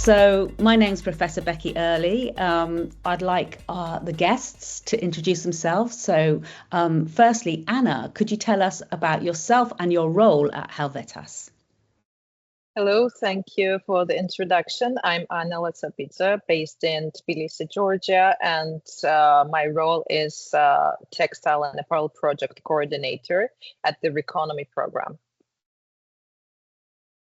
So my name's Professor Becky Earley. I'd like the guests to introduce themselves. So firstly, Anna, could you tell us about yourself and your role at HELVETAS? Hello, thank you for the introduction. I'm Anna Latsabidze, based in Tbilisi, Georgia, and my role is Textile and Apparel Project Coordinator at the RECONOMY program.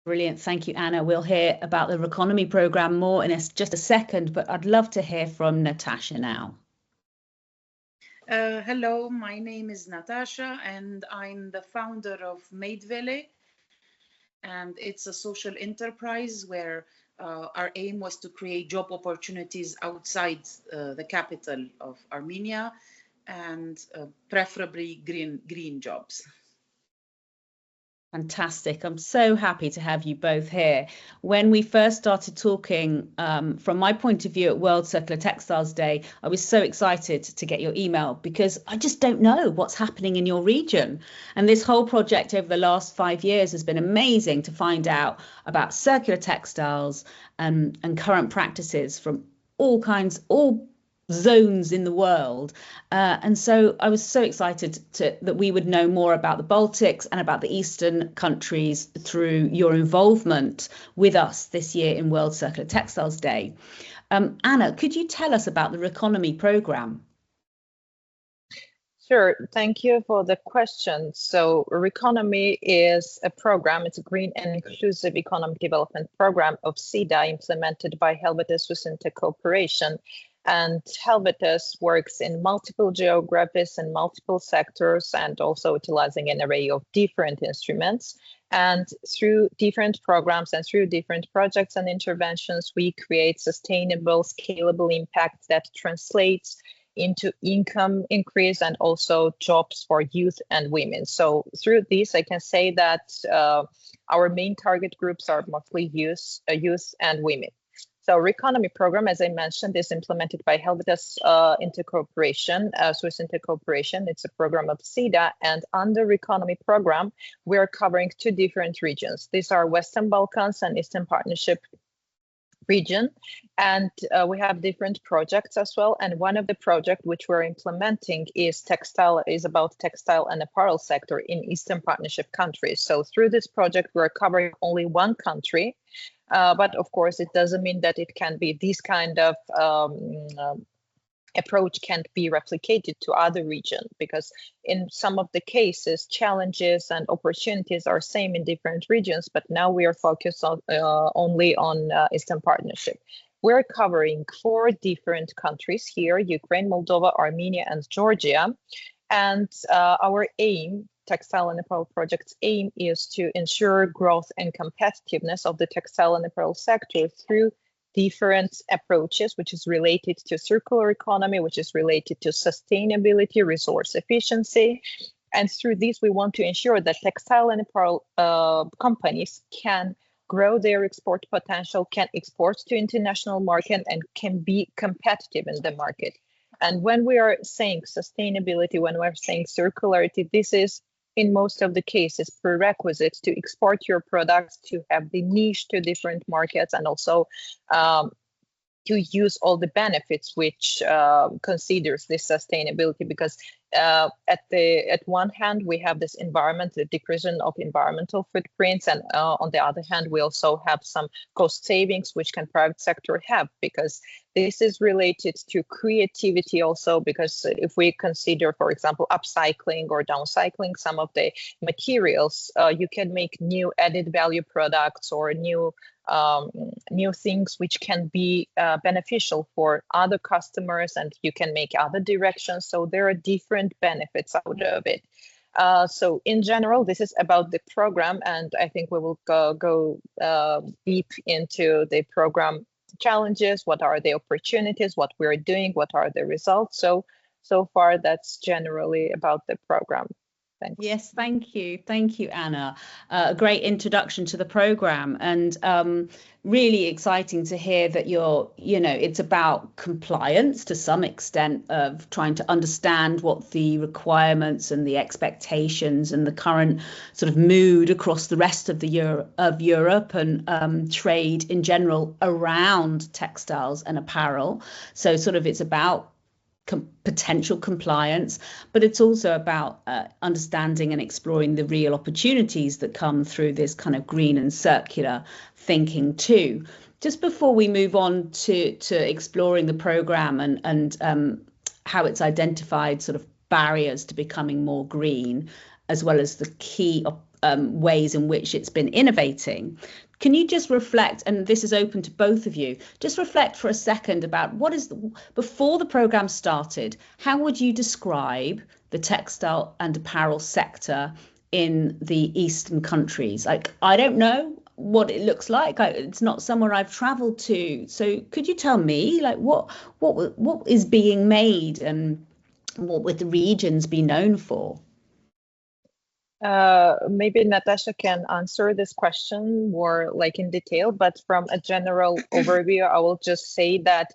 Brilliant. Thank you, Anna. We'll hear about the RECONOMY program more in just a second, but I'd love to hear from Natacha now. Hello, my name is Natacha, and I'm the founder of Made-vel-e, and it's a social enterprise where our aim was to create job opportunities outside the capital of Armenia, and preferably green jobs. Fantastic. I'm so happy to have you both here. When we first started talking, from my point of view at World Circular Textiles Day, I was so excited to get your email because I just don't know what's happening in your region. And this whole project over the last 5 years has been amazing to find out about circular textiles and current practices from all zones in the world, and so I was so excited that we would know more about the Baltics and about the Eastern countries through your involvement with us this year in World Circular Textiles Day. Anna, could you tell us about the RECONOMY program? Sure, thank you for the question. So RECONOMY is a program, it's a green and inclusive economic development program of Sida implemented by HELVETAS Swiss Intercooperation. And HELVETAS works in multiple geographies and multiple sectors, and also utilizing an array of different instruments. And through different programs and through different projects and interventions, we create sustainable, scalable impact that translates into income increase and also jobs for youth and women. So through this, I can say that our main target groups are mostly youth and women. So RECONOMY program, as I mentioned, is implemented by HELVETAS Intercooperation, Swiss Intercooperation. It's a program of Sida, and under RECONOMY program, we are covering 2 different regions. These are Western Balkans and Eastern Partnership region, and we have different projects as well. And one of the projects which we're implementing is about textile and apparel sector in Eastern Partnership countries. So through this project, we're covering only one country. But of course, it doesn't mean that it can be this kind of approach can't be replicated to other regions, because in some of the cases, challenges and opportunities are same in different regions. But now we are focused on only on Eastern Partnership. We're covering 4 different countries here: Ukraine, Moldova, Armenia, and Georgia. And our aim, Textile and Apparel Project's aim, is to ensure growth and competitiveness of the textile and apparel sector through different approaches, which is related to circular economy, which is related to sustainability, resource efficiency. And through this, we want to ensure that textile and apparel companies can grow their export potential, can export to international market, and can be competitive in the market. And when we are saying sustainability, when we're saying circularity, this is in most of the cases prerequisites to export your products, to have the niche to different markets, and also to use all the benefits which considers this sustainability. Because at one hand, we have this the decreasing of environmental footprints, and on the other hand, we also have some cost savings which can private sector have, because this is related to creativity also. Because if we consider, for example, upcycling or downcycling some of the materials, you can make new added value products or new things which can be beneficial for other customers, and you can make other directions. So there are different benefits out of it. So in general, this is about the program, and I think we will go deep into the program challenges, what are the opportunities, what we're doing, what are the results. So far, that's generally about the program. Thanks. Yes, thank you, Anna. A great introduction to the program, and really exciting to hear that it's about compliance to some extent, of trying to understand what the requirements and the expectations and the current sort of mood across the rest of Europe and trade in general around textiles and apparel. So sort of it's about potential compliance, but it's also about understanding and exploring the real opportunities that come through this kind of green and circular thinking too. Just before we move on to exploring the program and how it's identified sort of barriers to becoming more green, as well as the key ways in which it's been innovating, can you just reflect, and this is open to both of you, just reflect for a second about before the program started, how would you describe the textile and apparel sector in the Eastern countries? Like, I don't know what it looks like. It's not somewhere I've traveled to. So could you tell me, like, what is being made and what would the regions be known for? Maybe Natacha can answer this question more like in detail, but from a general overview, I will just say that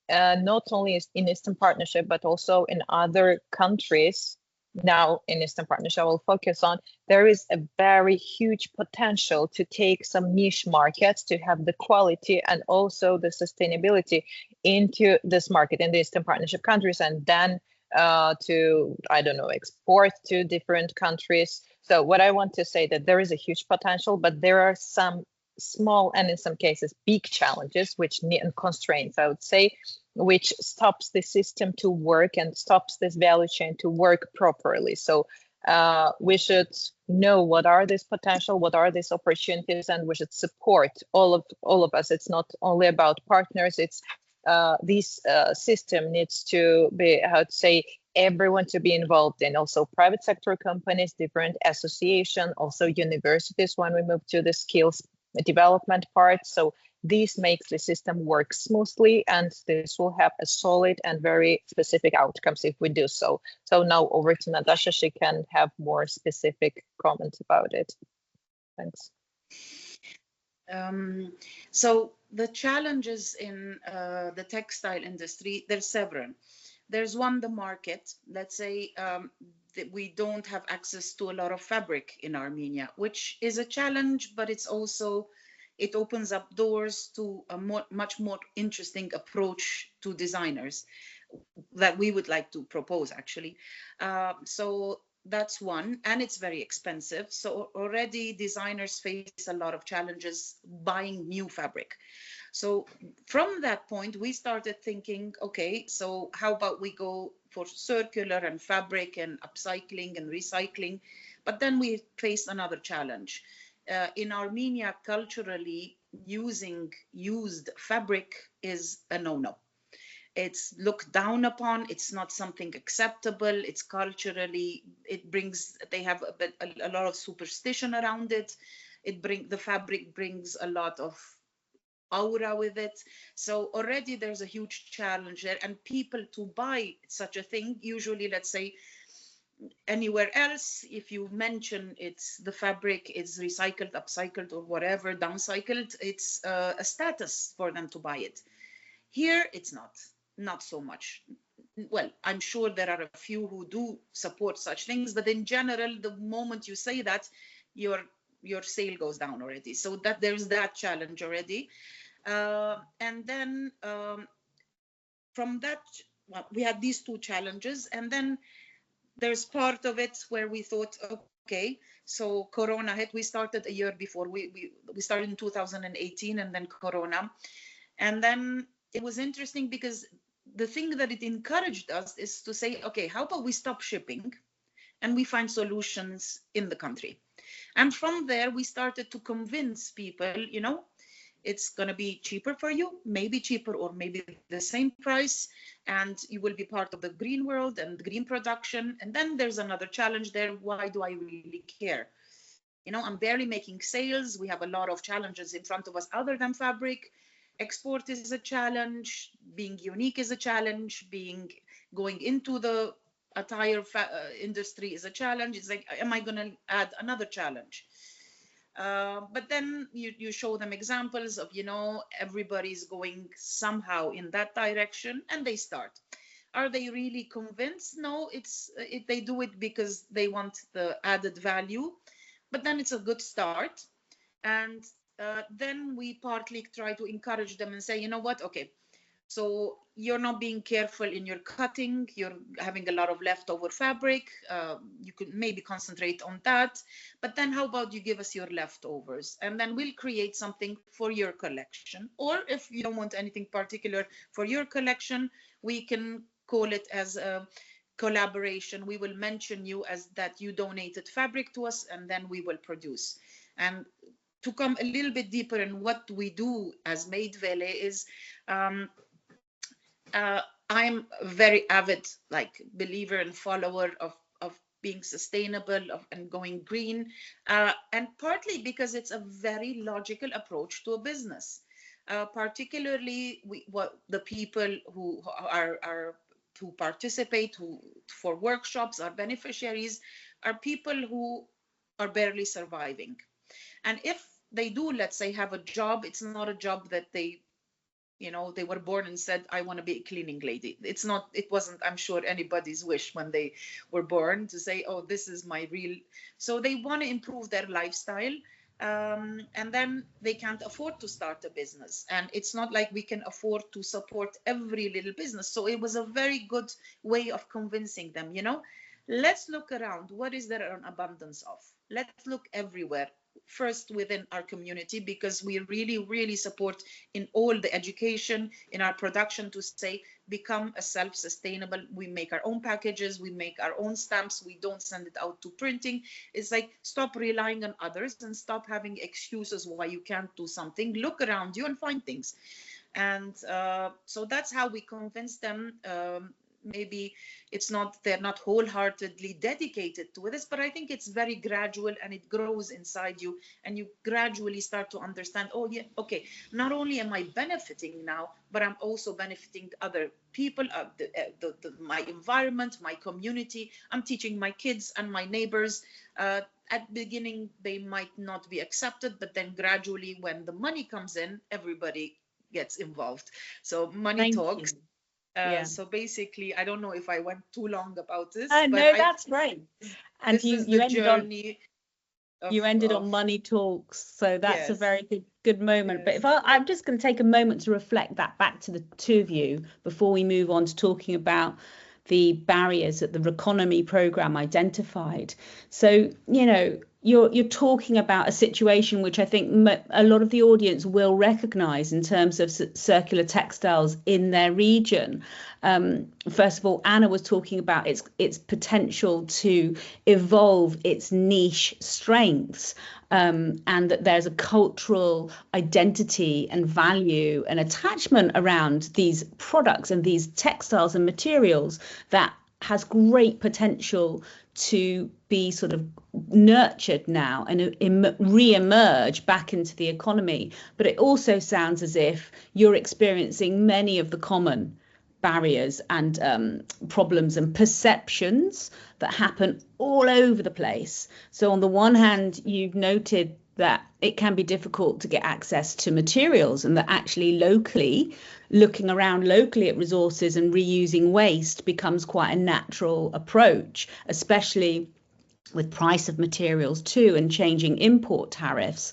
not only in Eastern Partnership, but also in other countries now in Eastern Partnership, I will focus on, there is a very huge potential to take some niche markets, to have the quality and also the sustainability into this market in the Eastern Partnership countries, and then to, I don't know, export to different countries. So what I want to say that there is a huge potential, but there are some small and in some cases big challenges and constraints, I would say, which stops the system to work and stops this value chain to work properly. So we should know what are these potential, what are these opportunities, and we should support all of us. It's not only about partners, it's this system needs to be, how to say, everyone to be involved in, also private sector companies, different associations, also universities when we move to the skills development part. So this makes the system work smoothly, and this will have a solid and very specific outcomes if we do so. So now over to Natacha, she can have more specific comments about it. Thanks. So the challenges in the textile industry, there's several. There's one, the market. Let's say that we don't have access to a lot of fabric in Armenia, which is a challenge, but it's also, it opens up doors to a much more interesting approach to designers that we would like to propose, actually. So that's one, and it's very expensive. So already designers face a lot of challenges buying new fabric. So from that point, we started thinking, okay, so how about we go for circular and fabric and upcycling and recycling? But then we faced another challenge. In Armenia, culturally, using used fabric is a no-no. It's looked down upon. It's not something acceptable. It's culturally, they have a lot of superstition around it. The fabric brings a lot of aura with it. So already there's a huge challenge there, and people to buy such a thing, usually, let's say, anywhere else, if you mention the fabric is recycled, upcycled, or whatever, downcycled, it's a status for them to buy it. Here, it's not so much. Well, I'm sure there are a few who do support such things, but in general, the moment you say that, your sale goes down already. So that there's that challenge already. And then from that, well, we had these two challenges, and then there's part of it where we thought, okay, so Corona hit. We started a year before. We started in 2018, and then Corona. And then it was interesting because the thing that it encouraged us is to say, okay, how about we stop shipping and we find solutions in the country? And from there, we started to convince people, it's going to be cheaper for you, maybe cheaper or maybe the same price, and you will be part of the green world and green production. And then there's another challenge there. Why do I really care? I'm barely making sales. We have a lot of challenges in front of us other than fabric. Export is a challenge. Being unique is a challenge. Going into the attire industry is a challenge. It's like, am I going to add another challenge? But then you show them examples of, everybody's going somehow in that direction, and they start. Are they really convinced? No, they do it because they want the added value, but then it's a good start. And then we partly try to encourage them and say, you know what, okay, so you're not being careful in your cutting, you're having a lot of leftover fabric, you could maybe concentrate on that, but then how about you give us your leftovers, and then we'll create something for your collection. Or if you don't want anything particular for your collection, we can call it as a collaboration. We will mention you as that you donated fabric to us, and then we will produce. And to come a little bit deeper in what we do as Made-vel-e is, I'm a very avid believer and follower of being sustainable and going green, and partly because it's a very logical approach to a business. Particularly the people who who participate, for workshops, are beneficiaries, are people who are barely surviving. And if they do, let's say, have a job, it's not a job that they were born and said, I want to be a cleaning lady. It wasn't, I'm sure, anybody's wish when they were born to say, oh, this is my real. So they want to improve their lifestyle. And then they can't afford to start a business. And it's not like we can afford to support every little business. So it was a very good way of convincing them, let's look around. What is there an abundance of? Let's look everywhere. First within our community, because we really, really support in all the education, in our production, to say, become a self-sustainable. We make our own packages, we make our own stamps, we don't send it out to printing. It's like, stop relying on others and stop having excuses why you can't do something. Look around you and find things. And so that's how we convince them. Maybe they're not wholeheartedly dedicated to this, but I think it's very gradual, and it grows inside you, and you gradually start to understand, oh yeah, okay, not only am I benefiting now, but I'm also benefiting other people, my environment, my community. I'm teaching my kids and my neighbors. At the beginning, they might not be accepted, but then gradually, when the money comes in, everybody gets involved. So money talks. So basically, I don't know if I went too long about this. No, that's great. And you ended on money talks, so that's a very good moment. But if I'm just going to take a moment to reflect that back to the two of you before we move on to talking about the barriers that the RECONOMY program identified. So, you're talking about a situation which I think a lot of the audience will recognise in terms of circular textiles in their region. First of all, Anna was talking about its potential to evolve its niche strengths, and that there's a cultural identity and value and attachment around these products and these textiles and materials that has great potential to be sort of nurtured now and re-emerge back into the economy. But it also sounds as if you're experiencing many of the common barriers and problems and perceptions that happen all over the place. So on the one hand, you've noted that it can be difficult to get access to materials, and that actually looking around locally at resources and reusing waste becomes quite a natural approach, especially with price of materials too and changing import tariffs.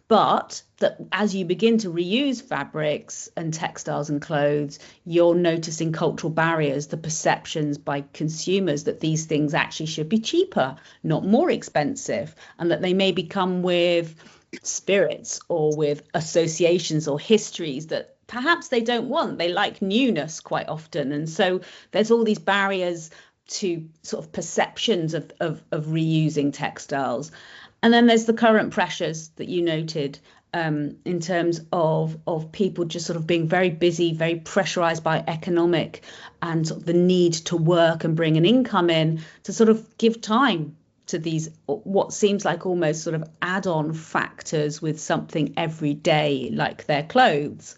But that as you begin to reuse fabrics and textiles and clothes, you're noticing cultural barriers, the perceptions by consumers that these things actually should be cheaper, not more expensive, and that they may become with spirits or with associations or histories that perhaps they don't want. They like newness quite often. And so there's all these barriers to sort of perceptions of reusing textiles. And then there's the current pressures that you noted in terms of people just sort of being very busy, very pressurized by economic and sort of the need to work and bring an income in to sort of give time to these what seems like almost sort of add-on factors with something every day like their clothes.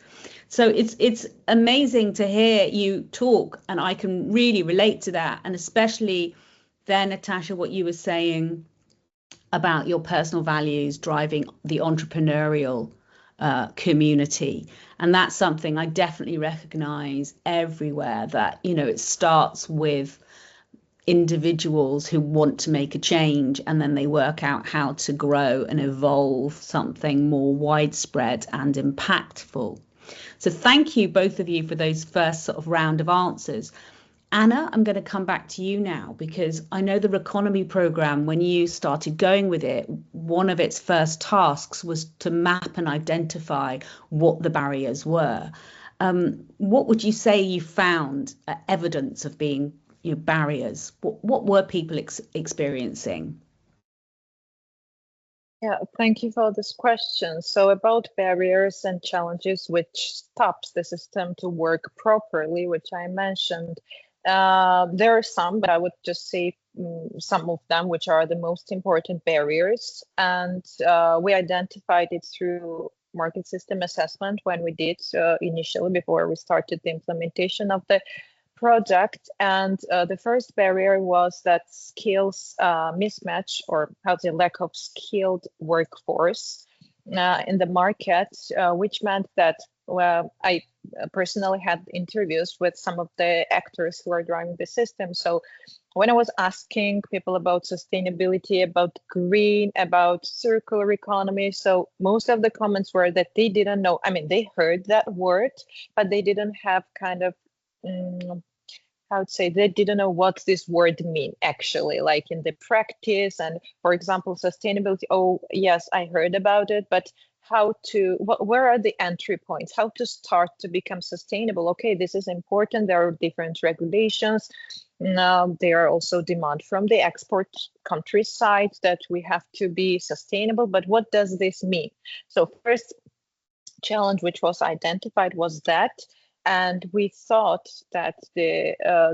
So it's amazing to hear you talk, and I can really relate to that. And especially then, Natacha, what you were saying about your personal values driving the entrepreneurial community. And that's something I definitely recognize everywhere, that, you know, it starts with individuals who want to make a change, and then they work out how to grow and evolve something more widespread and impactful. So thank you, both of you, for those first sort of round of answers. Anna, I'm going to come back to you now, because I know the RECONOMY program, when you started going with it, one of its first tasks was to map and identify what the barriers were. What would you say you found evidence of being, you know, barriers? What were people experiencing? Yeah, thank you for this question. So about barriers and challenges which stops the system to work properly, which I mentioned, there are some, but I would just say some of them which are the most important barriers. And we identified it through market system assessment when we did initially, before we started the implementation of the project. And the first barrier was that skills mismatch, or how the lack of skilled workforce in the market, which meant that, well, I personally had interviews with some of the actors who are driving the system. So when I was asking people about sustainability, about green, about circular economy, so most of the comments were that they didn't know. I mean, they heard that word, but they didn't have kind of, I would say, they didn't know what this word mean actually, like in the practice. And for example, sustainability, oh yes, I heard about it, but how to, where are the entry points, how to start to become sustainable? Okay, this is important. There are different regulations. Now there are also demand from the export country side that we have to be sustainable, but what does this mean? So first challenge which was identified was that, and we thought that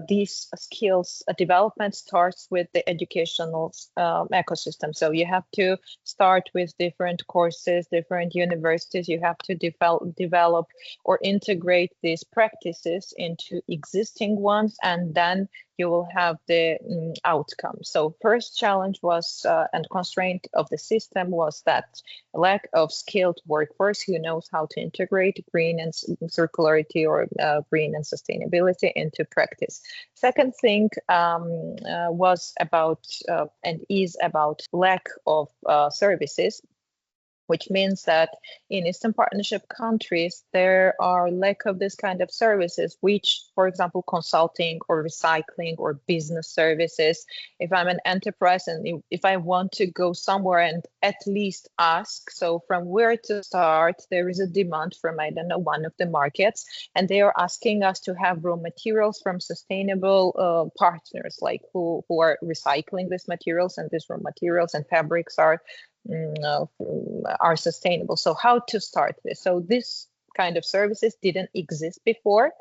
these skills development starts with the educational ecosystem. So you have to start with different courses, different universities. You have to develop or integrate these practices into existing ones, and then you will have the outcome. So first challenge was, and constraint of the system was, that lack of skilled workforce who knows how to integrate green and circularity, or green and sustainability into practice. Second thing was about and is about lack of services, which means that in Eastern Partnership countries, there are lack of this kind of services, which, for example, consulting or recycling or business services. If I'm an enterprise and if I want to go somewhere and at least ask, so from where to start, there is a demand from, I don't know, one of the markets, and they are asking us to have raw materials from sustainable partners, like who are recycling these materials, and these raw materials and fabrics are sustainable. So how to start this? So this kind of services didn't exist before.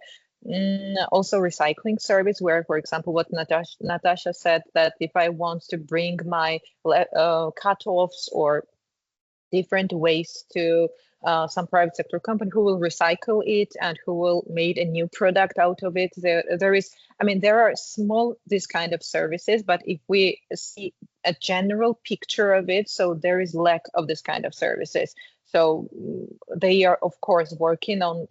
Also recycling service, where, for example, what Natacha said, that if I want to bring my cut-offs or different ways to some private sector company who will recycle it and who will make a new product out of it. There is, I mean, there are small, this kind of services, but if we see a general picture of it, so there is lack of this kind of services. So they are, of course, working on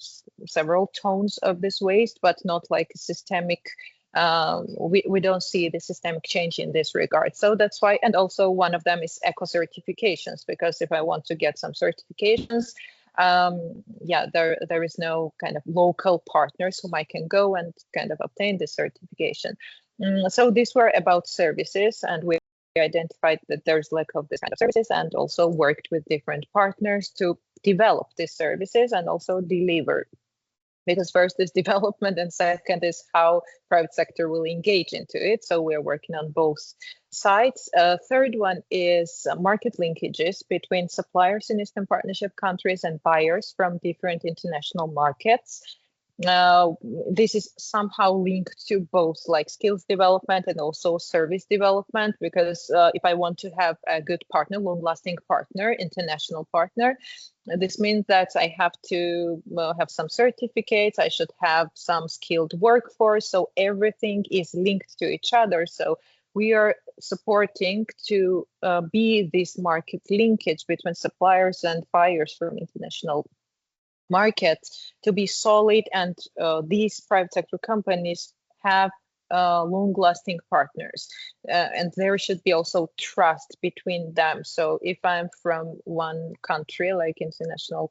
several tones of this waste, but not like systemic. We don't see the systemic change in this regard. So that's why, and also one of them is eco certifications, because if I want to get some certifications, yeah, there is no kind of local partners whom I can go and kind of obtain this certification. So these were about services, and we identified that there's lack of this kind of services, and also worked with different partners to develop these services and also deliver. Because first is development, and second is how private sector will engage into it. So we're working on both sides. Third one is market linkages between suppliers in Eastern Partnership countries and buyers from different international markets. this is somehow linked to both like skills development and also service development, because if I want to have a good partner, long-lasting partner, international partner, this means that I have to have some certificates, I should have some skilled workforce, so everything is linked to each other. So we are supporting to be this market linkage between suppliers and buyers from international markets to be solid, and these private sector companies have long-lasting partners, and there should be also trust between them. So if I'm from one country like international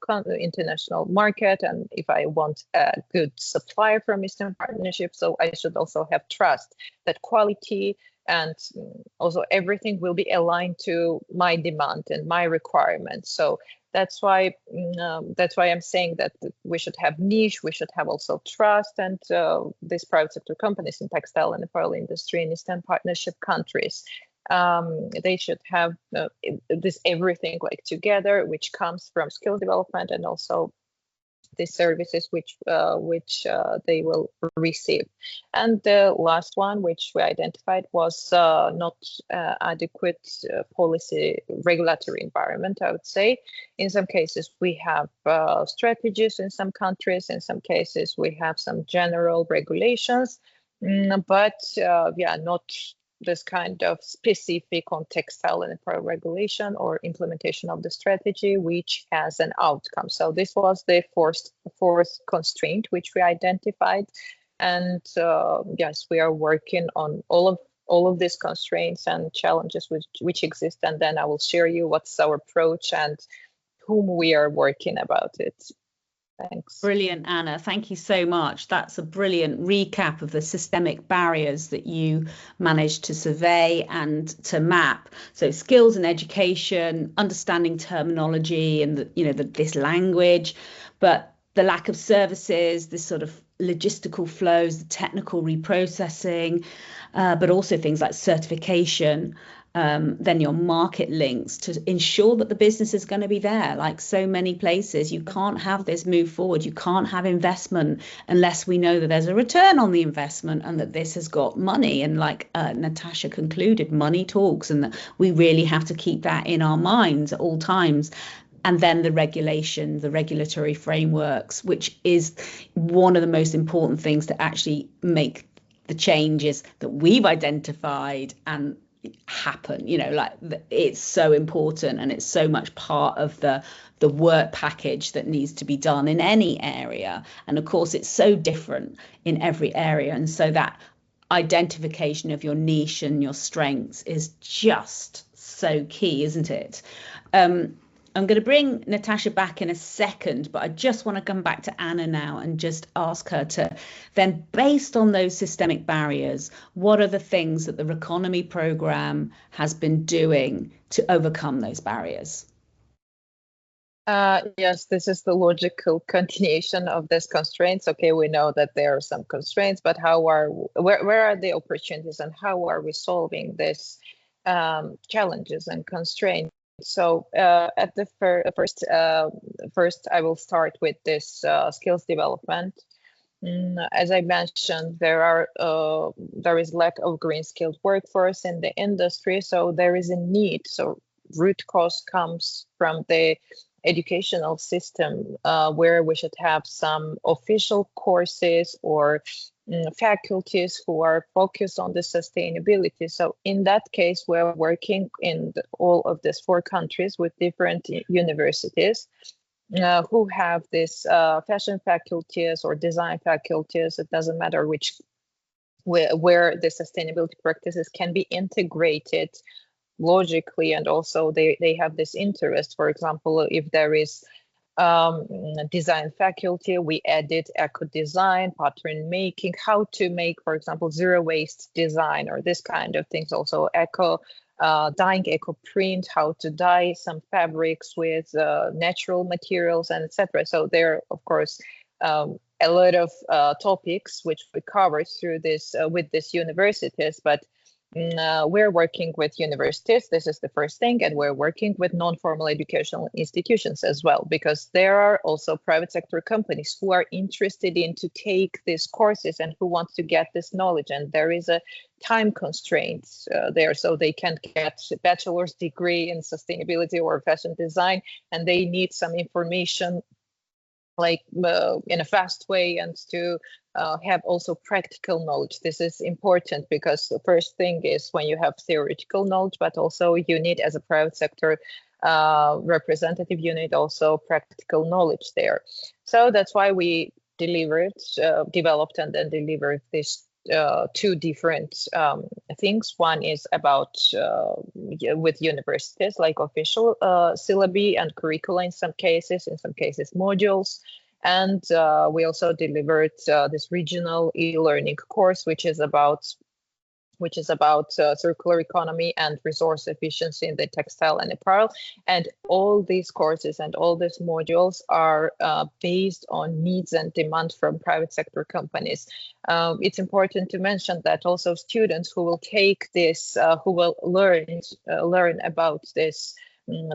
market, and if I want a good supplier from Eastern Partnership, so I should also have trust that quality and also everything will be aligned to my demand and my requirements. So that's why I'm saying that we should have niche, we should have also trust, and these private sector companies in textile and apparel industry in Eastern Partnership countries, they should have this everything like together, which comes from skill development and also the services which they will receive. And the last one which we identified was not adequate policy regulatory environment, I would say. In some cases we have strategies in some countries, in some cases we have some general regulations, but yeah, not this kind of specific on textile and apparel regulation or implementation of the strategy, which has an outcome. So this was the fourth constraint which we identified, and yes, we are working on all of these constraints and challenges which exist, and then I will share you what's our approach and whom we are working about it. Thanks. Brilliant, Anna. Thank you so much. That's a brilliant recap of the systemic barriers that you managed to survey and to map. So skills and education, understanding terminology and this language, but the lack of services, this sort of logistical flows, the technical reprocessing, but also things like certification. Then your market links to ensure that the business is going to be there. Like so many places, you can't have this move forward. You can't have investment unless we know that there's a return on the investment and that this has got money. And like Natacha concluded, money talks, and that we really have to keep that in our minds at all times. And then the regulation, the regulatory frameworks, which is one of the most important things to actually make the changes that we've identified and happen. It's so important, and it's so much part of the work package that needs to be done in any area. And of course it's so different in every area, and so that identification of your niche and your strengths is just so key, isn't it? I'm going to bring Natacha back in a second, but I just want to come back to Anna now and just ask her to then, based on those systemic barriers, what are the things that the RECONOMY program has been doing to overcome those barriers? Yes, this is the logical continuation of these constraints. Okay, we know that there are some constraints, but where are the opportunities, and how are we solving these challenges and constraints? So at the first, I will start with this skills development. As I mentioned, there is lack of green skilled workforce in the industry, so there is a need. So root cause comes from the educational system, where we should have some official courses or faculties who are focused on the sustainability. So in that case, we're working in all of these 4 countries with different universities who have this fashion faculties or design faculties. It doesn't matter where the sustainability practices can be integrated logically, and also they have this interest. For example, if there is design faculty, we added eco design, pattern making, how to make, for example, zero waste design or this kind of things. Also eco dyeing, eco print, how to dye some fabrics with natural materials, and etc. So there are, of course, a lot of topics which we cover through this with these universities, but we're working with universities. This is the first thing, and we're working with non-formal educational institutions as well, because there are also private sector companies who are interested in to take these courses and who want to get this knowledge, and there is a time constraint there, so they can't get a bachelor's degree in sustainability or fashion design, and they need some information like in a fast way, and to have also practical knowledge. This is important because the first thing is when you have theoretical knowledge, but also you need, as a private sector representative, you need also practical knowledge there. So that's why we developed and then delivered these two different things. One is about with universities, like official syllabi and curricula in some cases modules. And we also delivered this regional e-learning course, which is about circular economy and resource efficiency in the textile and apparel. And all these courses and all these modules are based on needs and demand from private sector companies. It's important to mention that also students who will take this, who will learn about this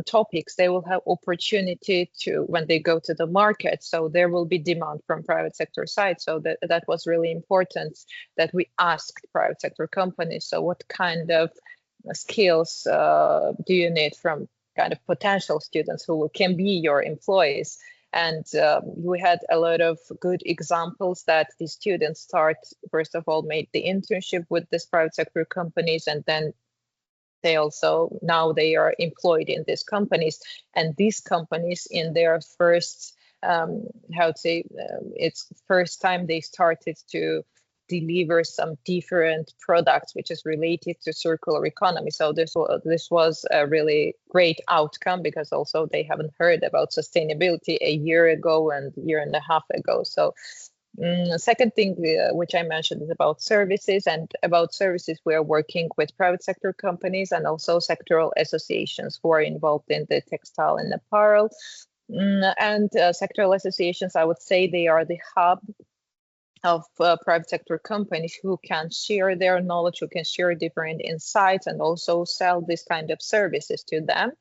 topics, they will have opportunity to, when they go to the market, so there will be demand from private sector side. So that was really important, that we asked private sector companies, so what kind of skills do you need from kind of potential students who can be your employees? And we had a lot of good examples that the students first of all, made the internship with this private sector companies, and then they also, now they are employed in these companies, and these companies in their first, it's first time they started to deliver some different products which is related to circular economy. So this was a really great outcome, because also they haven't heard about sustainability a year ago and year and a half ago. So second thing which I mentioned is about services, and about services we are working with private sector companies and also sectoral associations who are involved in the textile and apparel. And sectoral associations, I would say they are the hub of private sector companies who can share their knowledge, who can share different insights, and also sell this kind of services to them.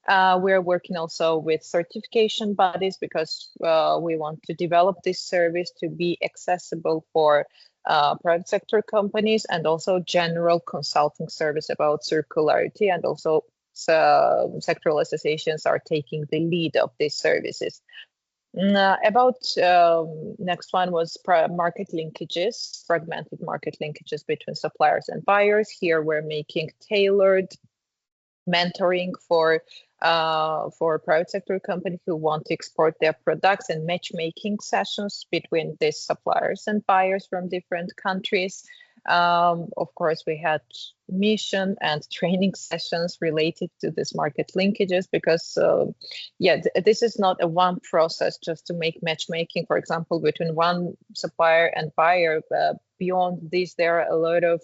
We're working also with certification bodies, because we want to develop this service to be accessible for private sector companies, and also general consulting service about circularity, and also sectoral associations are taking the lead of these services. Next one was market linkages, fragmented market linkages between suppliers and buyers. Here we're making tailored mentoring for private sector companies who want to export their products, and matchmaking sessions between these suppliers and buyers from different countries. Of course, we had mission and training sessions related to this market linkages, because this is not a one process just to make matchmaking, for example, between one supplier and buyer. Beyond this, there are a lot of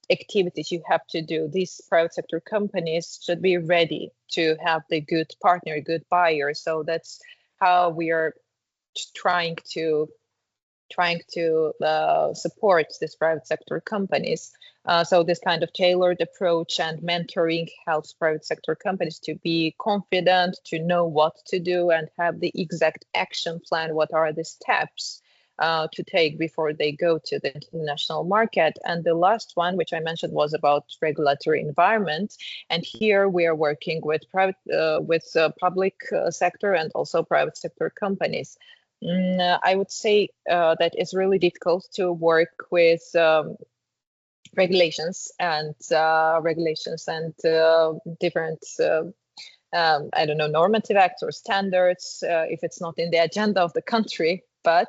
activities you have to do. These private sector companies should be ready to have the good partner, good buyer. So that's how we are trying to support these private sector companies. So this kind of tailored approach and mentoring helps private sector companies to be confident, to know what to do, and have the exact action plan. What are the steps to take before they go to the international market? And the last one, which I mentioned, was about regulatory environment. And here we are working with public sector and also private sector companies. I would say that it's really difficult to work with regulations and different normative acts or standards if it's not in the agenda of the country, but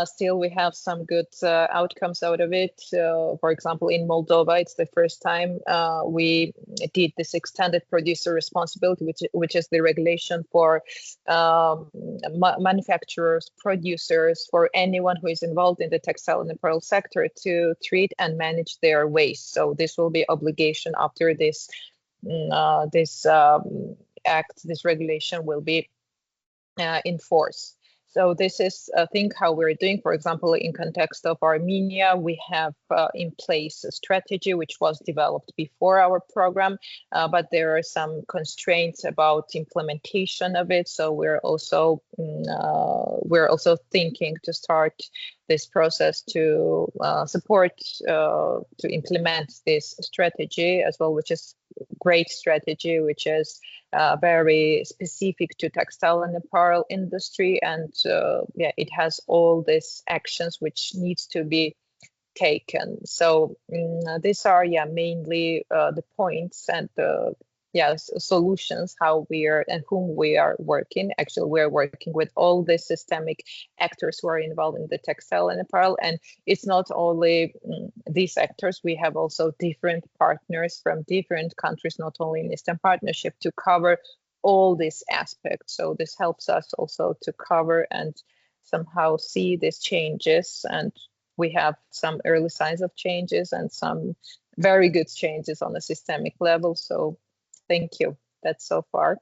still we have some good outcomes out of it. For example, in Moldova, it's the first time we did this extended producer responsibility, which is the regulation for manufacturers, producers, for anyone who is involved in the textile and apparel sector to treat and manage their waste. So this will be obligation after this this regulation will be in force. So this is, I think, how we're doing. For example, in context of Armenia, we have in place a strategy which was developed before our program, but there are some constraints about implementation of it. So we're also thinking to start this process to support to implement this strategy as well, which is great strategy, which is very specific to textile and apparel industry, and yeah, it has all these actions which needs to be taken. So these are mainly the points and solutions how we are and whom we are working. Actually, we're working with all the systemic actors who are involved in the textile and apparel, and it's not only these actors. We have also different partners from different countries, not only in Eastern Partnership, to cover all these aspects. So this helps us also to cover and somehow see these changes, and we have some early signs of changes and some very good changes on a systemic level. So thank you. That's so far.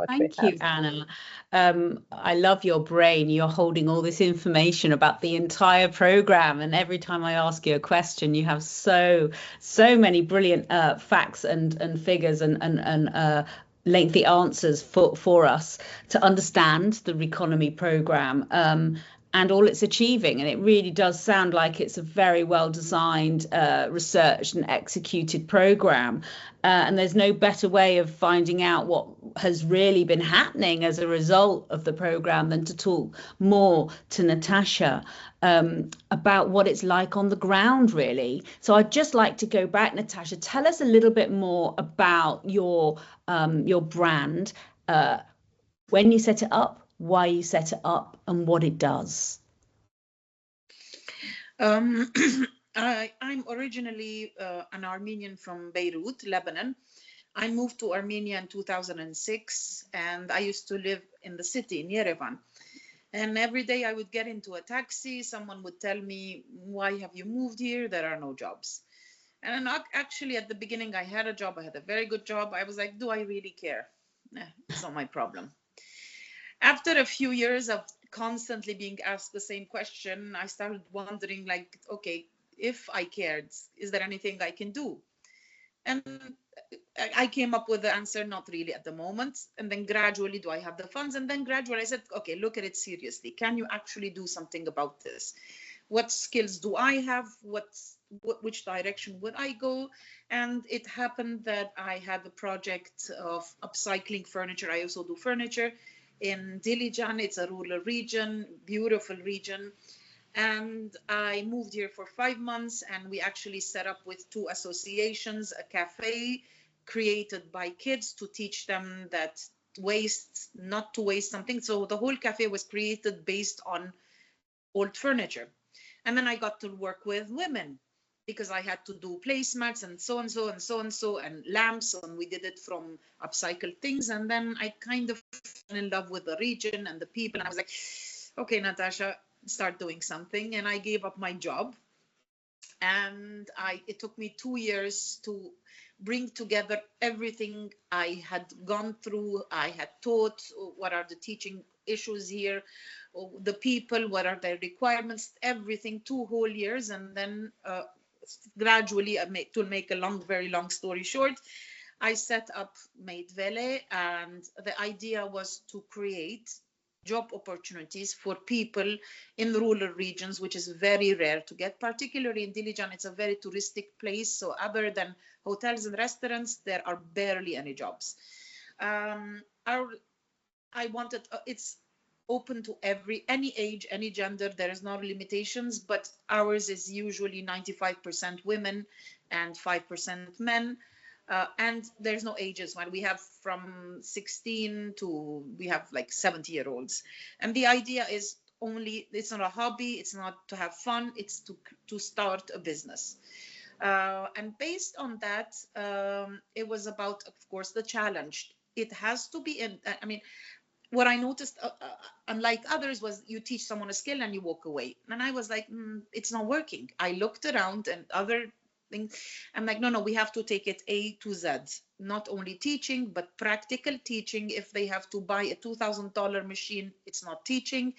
Thank you, Anna. I love your brain. You're holding all this information about the entire program, and every time I ask you a question, you have so many brilliant facts and figures and lengthy answers for us to understand the RECONOMY program and all it's achieving. And it really does sound like it's a very well designed, researched and executed program. And there's no better way of finding out what has really been happening as a result of the program than to talk more to Natacha about what it's like on the ground, really. So I'd just like to go back, Natacha, tell us a little bit more about your brand, when you set it up, why you set it up, and what it does. I'm originally an Armenian from Beirut, Lebanon. I moved to Armenia in 2006, and I used to live in the city, in Yerevan. And every day I would get into a taxi, someone would tell me, why have you moved here? There are no jobs. And actually, at the beginning, I had a job. I had a very good job. I was like, do I really care? It's not my problem. After a few years of constantly being asked the same question, I started wondering, like, okay, if I cared, is there anything I can do? And I came up with the answer, not really at the moment. And then gradually, do I have the funds? And then gradually I said, okay, look at it seriously. Can you actually do something about this? What skills do I have? Which direction would I go? And it happened that I had the project of upcycling furniture. I also do furniture in Dilijan. It's a rural region, beautiful region. And I moved here for 5 months, and we actually set up with 2 associations, a cafe created by kids to teach them that not to waste something. So the whole cafe was created based on old furniture. And then I got to work with women because I had to do placemats and so and so and so and so and lamps, and we did it from upcycled things. And then I kind of fell in love with the region and the people, and I was like, okay, Natacha, start doing something. And I gave up my job, and it took me 2 years to bring together everything I had gone through. I had taught, what are the teaching issues here, the people, what are their requirements, everything, 2 whole years. And then gradually, to make a very long story short, I set up Made-vel-e, and the idea was to create job opportunities for people in rural regions, which is very rare to get, particularly in Dilijan. It's a very touristic place, so other than hotels and restaurants, there are barely any jobs. It's open to any age, any gender. There is no limitations, but ours is usually 95% women and 5% men. And there's no ages. When we have from 16 to, we have like 70-year-olds. And the idea is it's not a hobby, it's not to have fun, it's to start a business. And based on that, it was about, of course, the challenge. It has to be what I noticed, unlike others, was you teach someone a skill and you walk away. And I was like, it's not working. I looked around, and other things. I'm like, no, we have to take it A to Z, not only teaching, but practical teaching. If they have to buy a $2,000 machine, it's not teaching.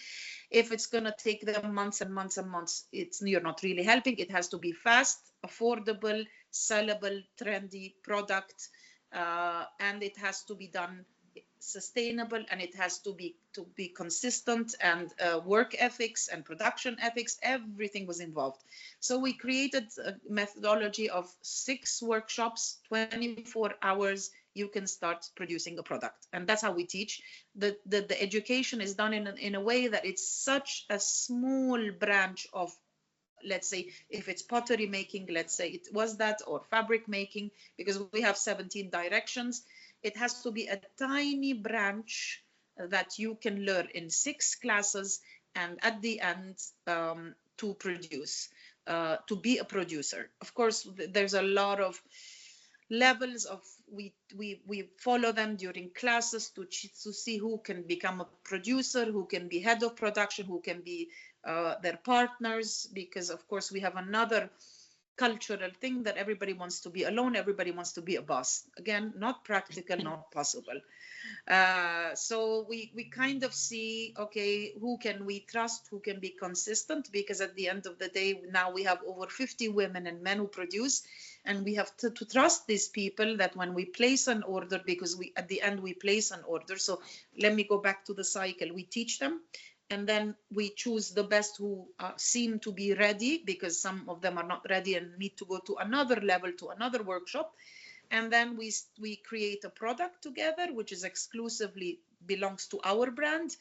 If it's going to take them months and months and months, you're not really helping. It has to be fast, affordable, sellable, trendy product, and it has to be done sustainable, and it has to be consistent, and work ethics and production ethics, everything was involved. So we created a methodology of 6 workshops, 24 hours, you can start producing a product. And that's how we teach. The education is done in a way that it's such a small branch of, let's say, if it's pottery making, let's say it was that, or fabric making, because we have 17 directions. It has to be a tiny branch that you can learn in 6 classes, and at the end to produce, to be a producer. Of course, there's a lot of levels of, we follow them during classes to see who can become a producer, who can be head of production, who can be their partners, because of course we have another cultural thing that everybody wants to be alone, everybody wants to be a boss. Again, not practical, not possible. So we kind of see, okay, who can we trust, who can be consistent, because at the end of the day, now we have over 50 women and men who produce, and we have to trust these people that when we place an order, because at the end we place an order. So let me go back to the cycle. We teach them, and then we choose the best who seem to be ready, because some of them are not ready and need to go to another level, to another workshop. And then we create a product together, which is exclusively belongs to our brand.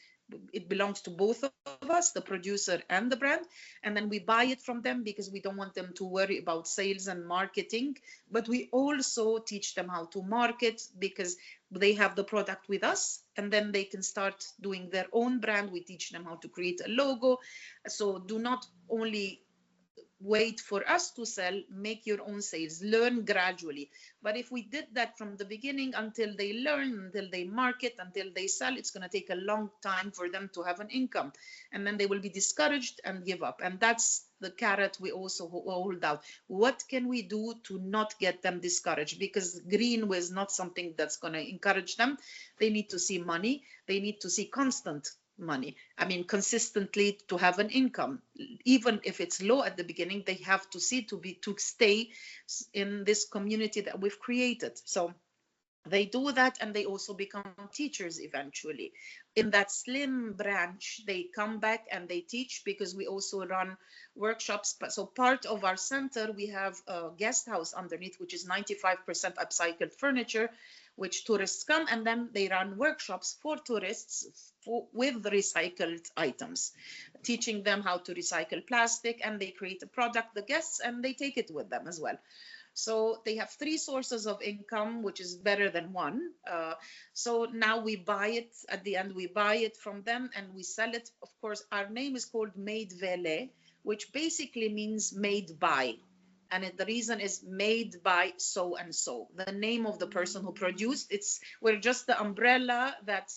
It belongs to both of us, the producer and the brand. And then we buy it from them, because we don't want them to worry about sales and marketing. But we also teach them how to market, because they have the product with us, and then they can start doing their own brand. We teach them how to create a logo. So do not only wait for us to sell, make your own sales, learn gradually. But if we did that from the beginning, until they learn, until they market, until they sell, it's going to take a long time for them to have an income, and then they will be discouraged and give up. And that's the carrot we also hold out. What can we do to not get them discouraged? Because green was not something that's going to encourage them. They need to see money, they need to see constant money, I mean consistently, to have an income. Even if it's low at the beginning, they have to see to stay in this community that we've created. So they do that, and they also become teachers eventually. In that slim branch, they come back and they teach, because we also run workshops. So part of our center, we have a guest house underneath, which is 95% upcycled furniture, which tourists come, and then they run workshops for tourists with recycled items, teaching them how to recycle plastic, and they create a product, the guests, and they take it with them as well. So they have 3 sources of income, which is better than one. So now we buy it, at the end we buy it from them and we sell it. Of course, our name is called Made-vel-e, which basically means made by. And the reason is made by so and so, the name of the person who produced. We're just the umbrella that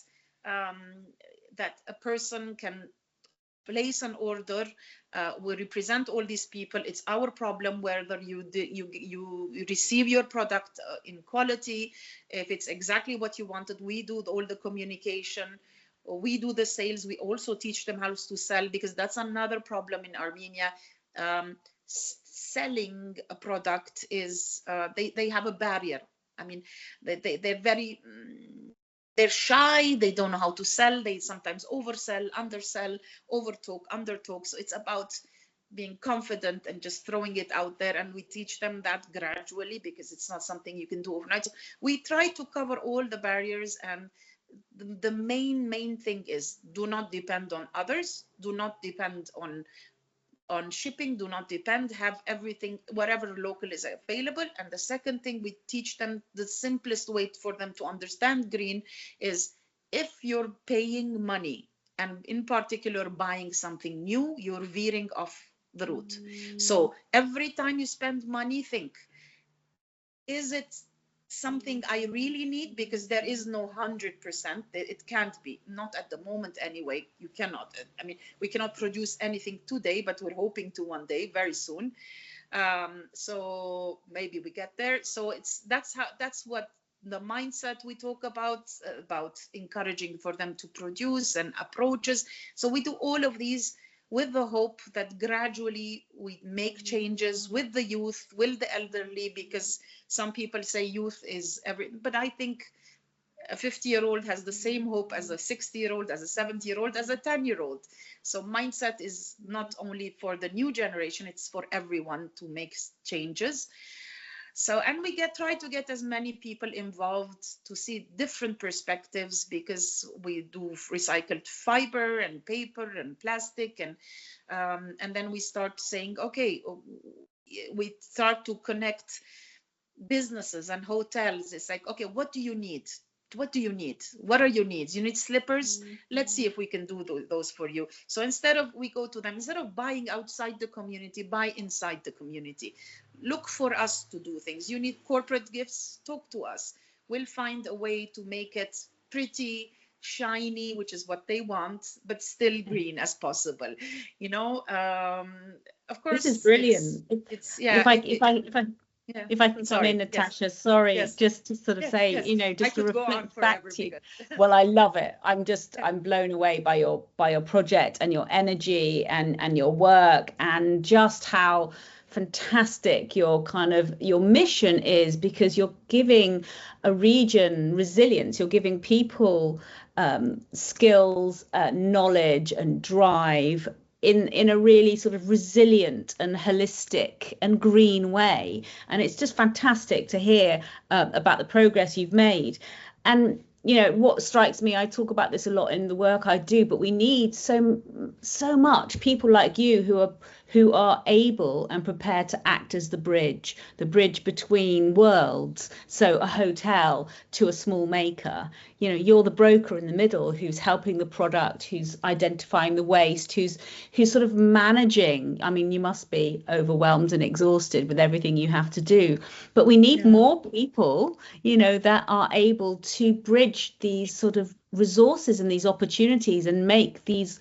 a person can place an order. We represent all these people. It's our problem whether you receive your product in quality, if it's exactly what you wanted. We do all the communication, we do the sales. We also teach them how to sell, because that's another problem in Armenia. Selling a product is they have a barrier. I mean, they're very they're shy, they don't know how to sell, they sometimes oversell, undersell, overtalk, undertalk. So it's about being confident and just throwing it out there, and we teach them that gradually, because it's not something you can do overnight. So we try to cover all the barriers, and the main thing is, do not depend on others, do not depend on shipping, do not depend, have everything, whatever local is available. And the second thing we teach them, the simplest way for them to understand green is, if you're paying money and in particular buying something new, you're veering off the route. So every time you spend money, think, is it something I really need? Because there is no 100%. It can't be, not at the moment anyway. You cannot. I mean, we cannot produce anything today, but we're hoping to one day, very soon. So maybe we get there. So that's what the mindset we talk about encouraging for them to produce and approaches. So we do all of these with the hope that gradually we make changes with the youth, with the elderly, because some people say youth is but I think a 50-year-old has the same hope as a 60-year-old, as a 70-year-old, as a 10-year-old. So mindset is not only for the new generation, it's for everyone to make changes. So, and we try to get as many people involved to see different perspectives, because we do recycled fiber and paper and plastic, and then we start saying, okay, we start to connect businesses and hotels. It's like, okay, what do you need? What do you need? What are your needs? You need slippers? Let's see if we can do those for you. So instead of buying outside the community, buy inside the community. Look for us to do things. You need corporate gifts? Talk to us. We'll find a way to make it pretty, shiny, which is what they want, but still green as possible. You know, of course, this is brilliant. It's yeah. If I can come in, Natacha, sorry, just to sort of say, you know, just to reflect back to you. Well, I love it. I'm blown away by your project and your energy and your work, and just how fantastic your mission is, because you're giving a region resilience. You're giving people skills, knowledge and drive in a really sort of resilient and holistic and green way. And it's just fantastic to hear about the progress you've made. And, you know, what strikes me, I talk about this a lot in the work I do, but we need so much people like you who are able and prepared to act as the bridge between worlds. So a hotel to a small maker, you know, you're the broker in the middle who's helping the product, who's identifying the waste, who's sort of managing. I mean, you must be overwhelmed and exhausted with everything you have to do, but we need more people, you know, that are able to bridge these sort of resources and these opportunities and make these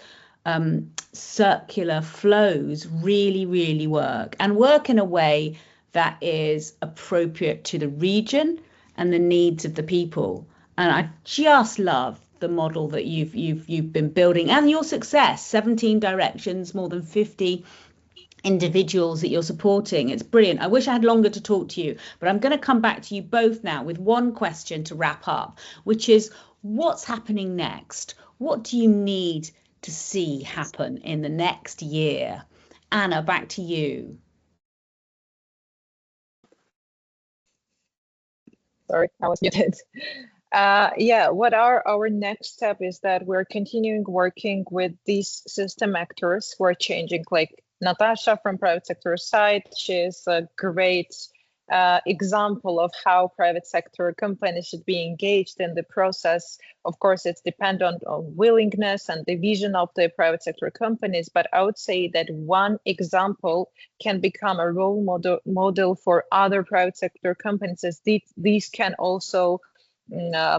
circular flows really work in a way that is appropriate to the region and the needs of the people. And I just love the model that you've been building, and your success. 17 directions, more than 50 individuals that you're supporting. It's brilliant. I wish I had longer to talk to you, but I'm going to come back to you both now with one question to wrap up, which is, what's happening next? What do you need to see happen in the next year? Anna, back to you. Sorry, I was muted. What our next step is that we're continuing working with these system actors who are changing, like Natacha from private sector side. She's a great example of how private sector companies should be engaged in the process. Of course, it's dependent on willingness and the vision of the private sector companies, but I would say that one example can become a role model for other private sector companies, as these can also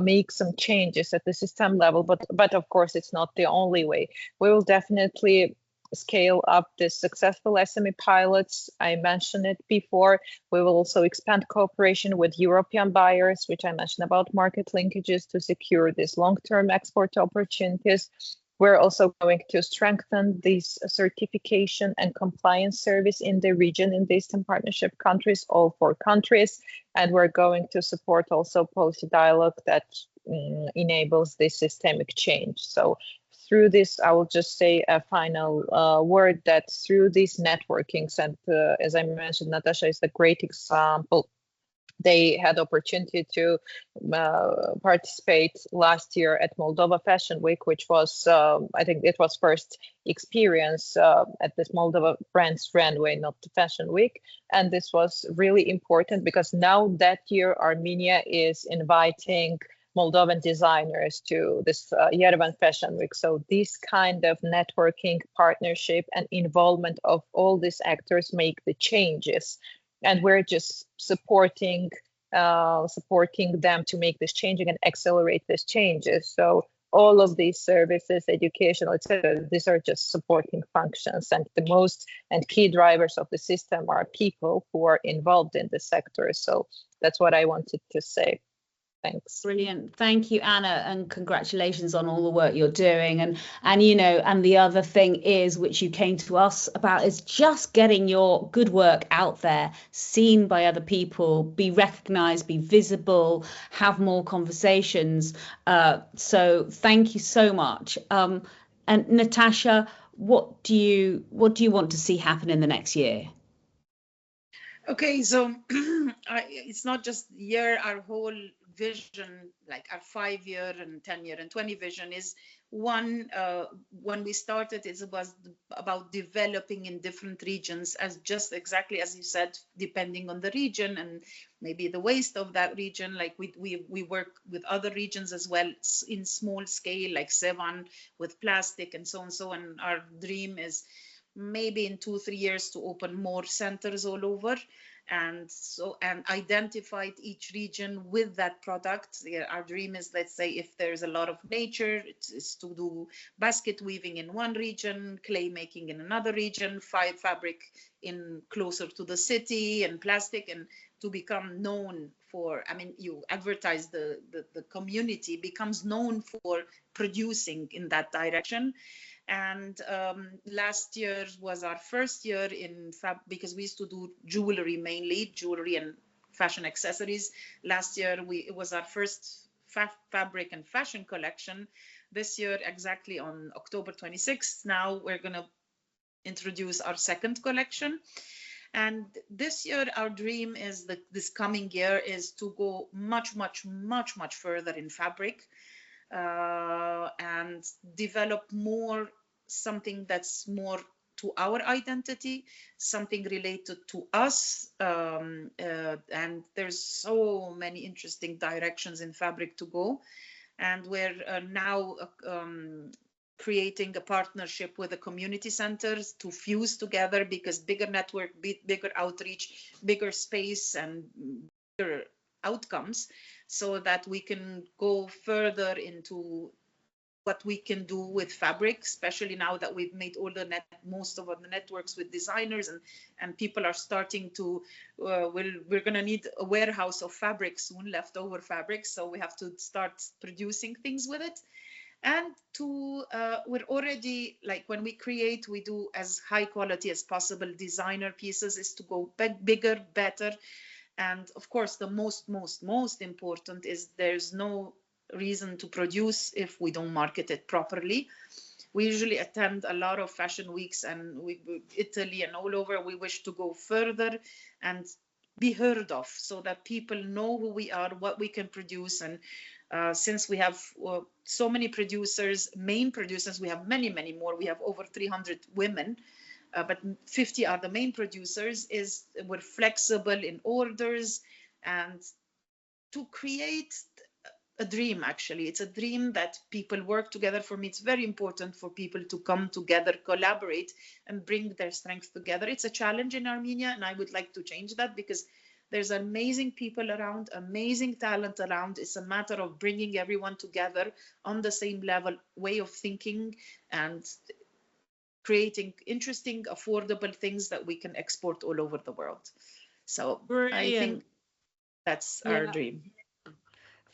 make some changes at the system level, but of course it's not the only way. We will definitely scale up the successful SME pilots. I mentioned it before. We will also expand cooperation with European buyers, which I mentioned about market linkages, to secure these long-term export opportunities. We're also going to strengthen this certification and compliance service in the region, in the Eastern Partnership countries, all 4 countries. And we're going to support also policy dialogue that enables this systemic change. So through this, I will just say a final word, that through these networkings, and as I mentioned, Natacha is a great example. They had opportunity to participate last year at Moldova Fashion Week, which was, I think it was first experience at this Moldova Brands Runway, not the Fashion Week. And this was really important because now that year, Armenia is inviting Moldovan designers to this Yerevan Fashion Week. So this kind of networking, partnership, and involvement of all these actors make the changes. And we're just supporting them to make this changing and accelerate these changes. So all of these services, educational, etc., these are just supporting functions, and the most and key drivers of the system are people who are involved in the sector. So that's what I wanted to say. Thanks. Brilliant. Thank you, Anna, and congratulations on all the work you're doing. And you know, and the other thing is, which you came to us about, is just getting your good work out there, seen by other people, be recognized, be visible, have more conversations. So thank you so much. And Natacha, what do you want to see happen in the next year? Okay, so it's not just the year, our whole vision, like our 5-year and 10-year and 20 vision is one, when we started, it was about developing in different regions, as just exactly as you said, depending on the region and maybe the waste of that region. Like we work with other regions as well in small scale, like Sevan with plastic and so on. And our dream is maybe in 2-3 years to open more centers all over, and identified each region with that product. Our dream is, let's say, if there's a lot of nature, it's to do basket weaving in one region, clay making in another region, fabric in closer to the city, and plastic, and to become known for, I mean, you advertise the community becomes known for producing in that direction. And last year was our first year in because we used to do jewelry, mainly jewelry and fashion accessories. Last year it was our first fabric and fashion collection. This year, exactly on October 26th, now we're going to introduce our second collection. And this year, our dream is that this coming year is to go much further in fabric. And develop more something that's more to our identity, something related to us. And there's so many interesting directions in fabric to go. And we're now creating a partnership with the community centers to fuse together, because bigger network, bigger outreach, bigger space, and bigger outcomes, so that we can go further into what we can do with fabric, especially now that we've made all the most of the networks with designers, and people are starting to, we're going to need a warehouse of fabric soon, leftover fabric, so we have to start producing things with it. And we're already, like, when we create, we do as high quality as possible. Designer pieces is to go bigger, better. And of course, the most important is there's no reason to produce if we don't market it properly. We usually attend a lot of fashion weeks, and Italy and all over. We wish to go further and be heard of, so that people know who we are, what we can produce. And since we have so many producers, main producers, we have many more. We have over 300 women. But 50 are the main producers. We're flexible in orders, and to create a dream. Actually, it's a dream that people work together. For me, it's very important for people to come together, collaborate, and bring their strength together. It's a challenge in Armenia, and I would like to change that, because there's amazing people around, amazing talent around. It's a matter of bringing everyone together on the same level, way of thinking, and creating interesting, affordable things that we can export all over the world. So brilliant. I think that's our dream.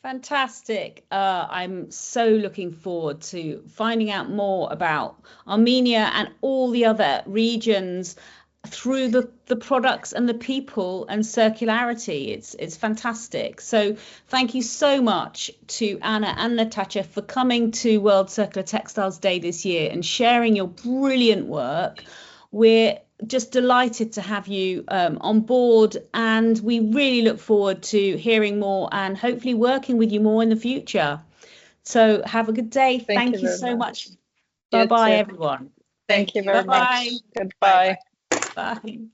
Fantastic. I'm so looking forward to finding out more about Armenia and all the other regions through the products and the people and circularity. It's fantastic. So thank you so much to Anna and Natacha for coming to World Circular Textiles Day this year and sharing your brilliant work. We're just delighted to have you on board, and we really look forward to hearing more and hopefully working with you more in the future. So have a good day. Thank you so much. Bye-bye, everyone. Thank you very much. Bye-bye. Goodbye. Bye.